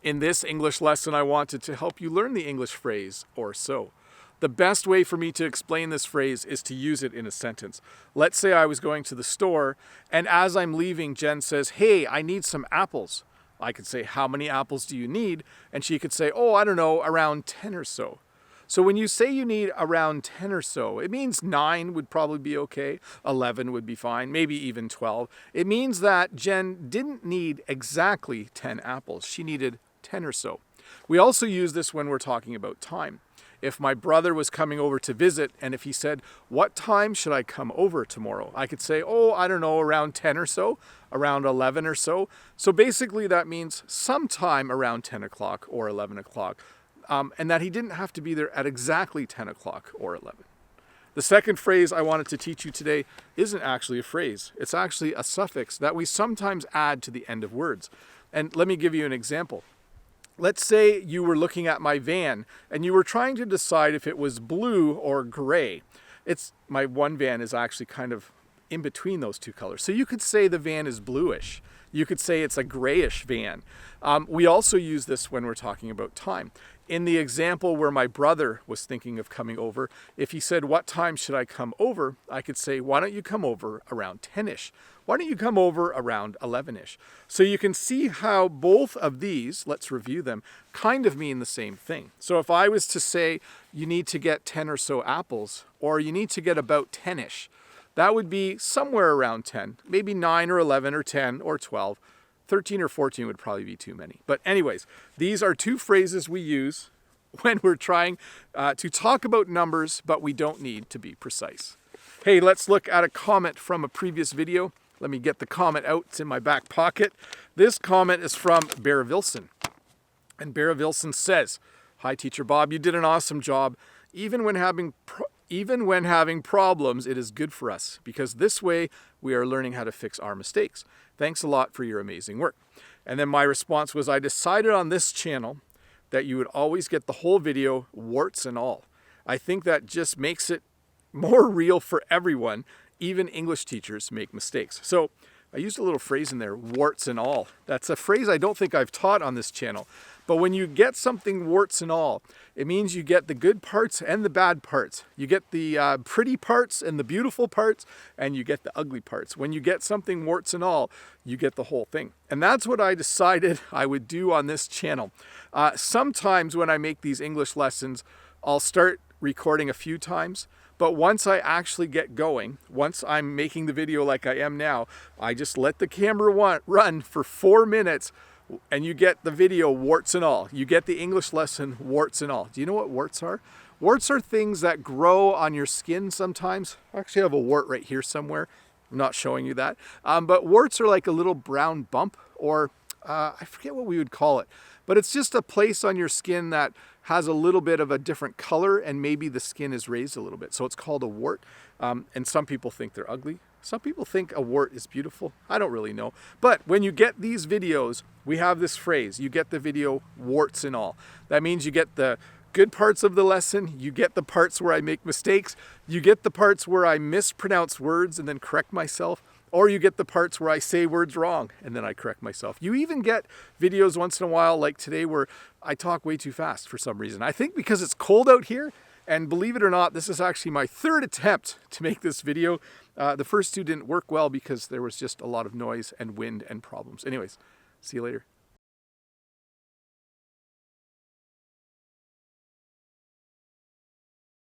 In this English lesson, I wanted to help you learn the English phrase, or so. The best way for me to explain this phrase is to use it in a sentence. Let's say I was going to the store, and as I'm leaving, Jen says, "Hey, I need some apples." I could say, "How many apples do you need?" And she could say, "Oh, I don't know, around 10 or so." So when you say you need around 10 or so, it means 9 would probably be okay, 11 would be fine, maybe even 12. It means that Jen didn't need exactly 10 apples. She needed 10 or so. We also use this when we're talking about time. If my brother was coming over to visit, and if he said, "What time should I come over tomorrow?" I could say, "Oh, I don't know, around 10 or so, around 11 or so." So basically that means sometime around 10 o'clock or 11 o'clock, and that he didn't have to be there at exactly 10 o'clock or 11. The second phrase I wanted to teach you today isn't actually a phrase. It's actually a suffix that we sometimes add to the end of words. And let me give you an example. Let's say you were looking at my van and you were trying to decide if it was blue or gray. My one van is actually kind of in between those two colors. So you could say the van is bluish. You could say it's a grayish van. We also use this when we're talking about time. In the example where my brother was thinking of coming over, if he said, "What time should I come over?" I could say, "Why don't you come over around 10-ish? Why don't you come over around 11-ish? So you can see how both of these, let's review them, kind of mean the same thing. So if I was to say you need to get 10 or so apples, or you need to get about 10-ish, that would be somewhere around 10, maybe 9 or 11 or 10 or 12. 13 or 14 would probably be too many. But anyways, these are two phrases we use when we're trying to talk about numbers, but we don't need to be precise. Hey, let's look at a comment from a previous video. Let me get the comment out. It's in my back pocket. This comment is from Bear Vilson. And Bear Vilson says, "Hi, Teacher Bob. You did an awesome job. Even when having problems, it is good for us because this way we are learning how to fix our mistakes. Thanks a lot for your amazing work." And then my response was, "I decided on this channel that you would always get the whole video, warts and all. I think that just makes it more real for everyone. Even English teachers make mistakes." So I used a little phrase in there, warts and all. That's a phrase I don't think I've taught on this channel. But when you get something warts and all, it means you get the good parts and the bad parts. You get the pretty parts and the beautiful parts, and you get the ugly parts. When you get something warts and all, you get the whole thing. And that's what I decided I would do on this channel. Sometimes when I make these English lessons, I'll start recording a few times. But once I actually get going, once I'm making the video like I am now, I just let the camera run for 4 minutes and you get the video warts and all. You get the English lesson warts and all. Do you know what warts are? Warts are things that grow on your skin sometimes. I actually have a wart right here somewhere. I'm not showing you that. But warts are like a little brown bump, or I forget what we would call it. But it's just a place on your skin that has a little bit of a different color and maybe the skin is raised a little bit. So it's called a wart. And some people think they're ugly. Some people think a wart is beautiful. I don't really know. But when you get these videos, we have this phrase, you get the video warts and all. That means you get the good parts of the lesson, you get the parts where I make mistakes, you get the parts where I mispronounce words and then correct myself, or you get the parts where I say words wrong and then I correct myself. You even get videos once in a while like today where I talk way too fast for some reason. I think because it's cold out here, and believe it or not, this is actually my third attempt to make this video. The first two didn't work well because there was just a lot of noise and wind and problems. Anyways, see you later.